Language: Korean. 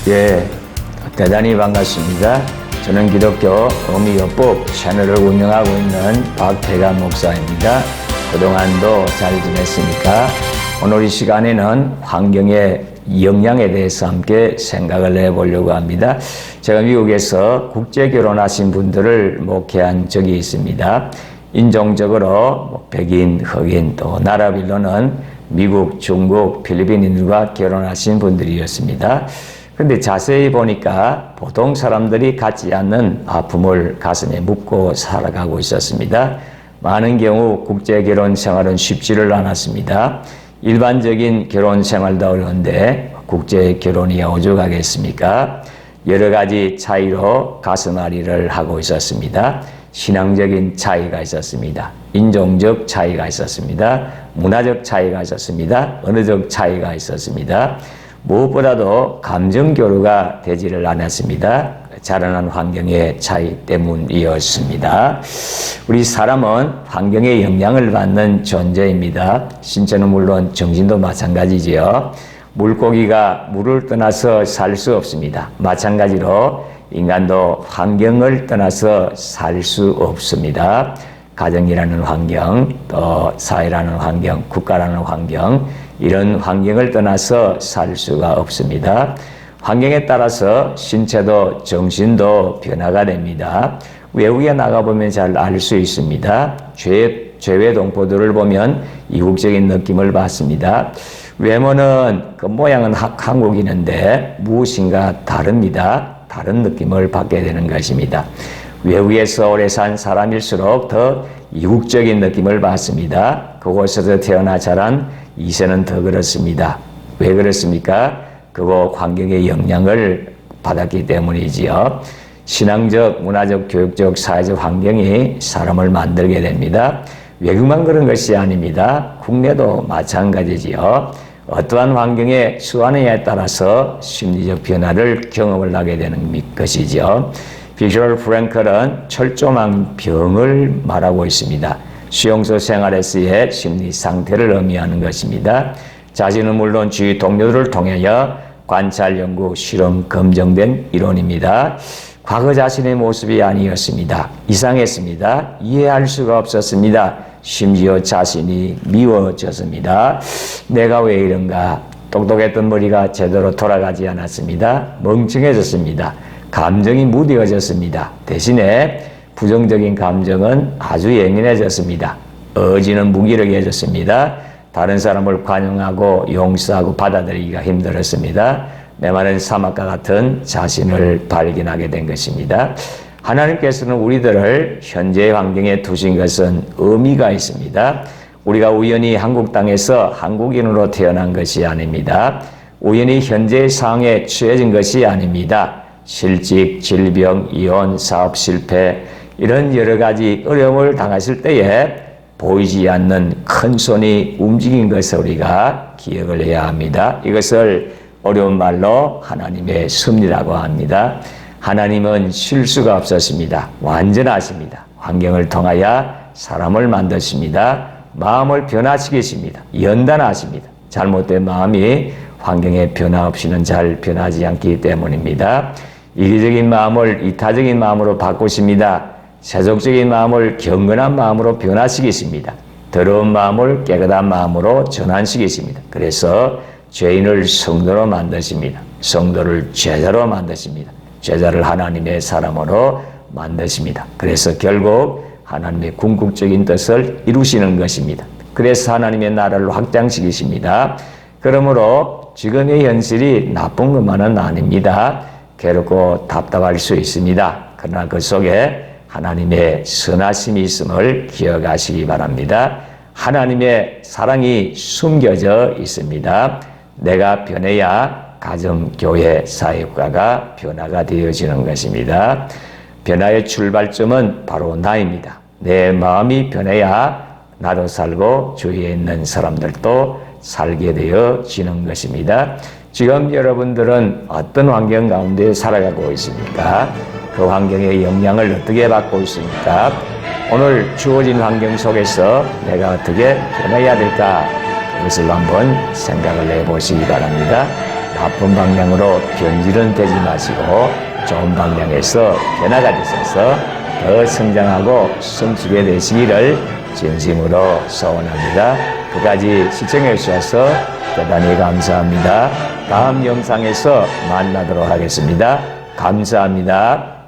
예, 대단히 반갑습니다. 저는 기독교 어미요법 채널을 운영하고 있는 박태관 목사입니다. 그동안도 잘 지냈습니까? 오늘 이 시간에는 환경의 영향에 대해서 함께 생각을 해보려고 합니다. 제가 미국에서 국제 결혼하신 분들을 목회한 적이 있습니다. 인종적으로 백인, 흑인, 또 나라별로는 미국, 중국, 필리핀인들과 결혼하신 분들이었습니다. 그런데 자세히 보니까 보통 사람들이 갖지 않는 아픔을 가슴에 묻고 살아가고 있었습니다. 많은 경우 국제 결혼 생활은 쉽지를 않았습니다. 일반적인 결혼 생활도 어려운데 국제 결혼이 오죽하겠습니까? 여러 가지 차이로 가슴앓이를 하고 있었습니다. 신앙적인 차이가 있었습니다. 인종적 차이가 있었습니다. 문화적 차이가 있었습니다. 언어적 차이가 있었습니다. 무엇보다도 감정 교류가 되지를 않았습니다. 자라난 환경의 차이 때문이었습니다. 우리 사람은 환경의 영향을 받는 존재입니다. 신체는 물론 정신도 마찬가지지요. 물고기가 물을 떠나서 살 수 없습니다. 마찬가지로 인간도 환경을 떠나서 살 수 없습니다. 가정이라는 환경, 또 사회라는 환경, 국가라는 환경, 이런 환경을 떠나서 살 수가 없습니다. 환경에 따라서 신체도 정신도 변화가 됩니다. 외국에 나가보면 잘 알 수 있습니다. 죄외 동포들을 보면 이국적인 느낌을 받습니다. 외모는 그 모양은 한국인인데 무엇인가 다릅니다. 다른 느낌을 받게 되는 것입니다. 외국에서 오래 산 사람일수록 더 이국적인 느낌을 받습니다. 그곳에서 태어나 자란 이세는 더 그렇습니다. 왜 그렇습니까? 그곳 환경의 영향을 받았기 때문이지요. 신앙적, 문화적, 교육적, 사회적 환경이 사람을 만들게 됩니다. 외국만 그런 것이 아닙니다. 국내도 마찬가지지요. 어떠한 환경에 처하느냐에 따라서 심리적 변화를 경험을 하게 되는 것이죠. 빅터 프랭클은 철조망병을 말하고 있습니다. 수용소 생활에서의 심리 상태를 의미하는 것입니다. 자신은 물론 주위 동료들을 통하여 관찰, 연구, 실험, 검증된 이론입니다. 과거 자신의 모습이 아니었습니다. 이상했습니다. 이해할 수가 없었습니다. 심지어 자신이 미워졌습니다. 내가 왜 이런가? 똑똑했던 머리가 제대로 돌아가지 않았습니다. 멍청해졌습니다. 감정이 무뎌졌습니다. 대신에 부정적인 감정은 아주 예민해졌습니다. 의지는 무기력해졌습니다. 다른 사람을 관용하고 용서하고 받아들이기가 힘들었습니다. 메마른 사막과 같은 자신을 발견하게 된 것입니다. 하나님께서는 우리들을 현재의 환경에 두신 것은 의미가 있습니다. 우리가 우연히 한국 땅에서 한국인으로 태어난 것이 아닙니다. 우연히 현재의 상황에 처해진 것이 아닙니다. 실직, 질병, 이혼, 사업 실패 이런 여러 가지 어려움을 당하실 때에 보이지 않는 큰 손이 움직인 것을 우리가 기억을 해야 합니다. 이것을 어려운 말로 하나님의 섭리라고 합니다. 하나님은 실수가 없었습니다. 완전하십니다. 환경을 통하여 사람을 만드십니다. 마음을 변화시키십니다. 연단하십니다. 잘못된 마음이 환경의 변화 없이는 잘 변하지 않기 때문입니다. 이기적인 마음을 이타적인 마음으로 바꾸십니다. 세속적인 마음을 경건한 마음으로 변화시키십니다. 더러운 마음을 깨끗한 마음으로 전환시키십니다. 그래서 죄인을 성도로 만드십니다. 성도를 제자로 만드십니다. 제자를 하나님의 사람으로 만드십니다. 그래서 결국 하나님의 궁극적인 뜻을 이루시는 것입니다. 그래서 하나님의 나라를 확장시키십니다. 그러므로 지금의 현실이 나쁜 것만은 아닙니다. 괴롭고 답답할 수 있습니다. 그러나 그 속에 하나님의 선하심이 있음을 기억하시기 바랍니다. 하나님의 사랑이 숨겨져 있습니다. 내가 변해야 가정, 교회, 사회국가가 변화가 되어지는 것입니다. 변화의 출발점은 바로 나입니다. 내 마음이 변해야 나도 살고 주위에 있는 사람들도 살게 되어지는 것입니다. 지금 여러분들은 어떤 환경 가운데 살아가고 있습니까? 그 환경의 영향을 어떻게 받고 있습니까? 오늘 주어진 환경 속에서 내가 어떻게 변해야 될까? 그것을 한번 생각을 해보시기 바랍니다. 나쁜 방향으로 변질은 되지 마시고 좋은 방향에서 변화가 되셔서 더 성장하고 숨쉬게 되시기를 진심으로 소원합니다. 끝까지 시청해 주셔서 대단히 감사합니다. 다음 영상에서 만나도록 하겠습니다. 감사합니다.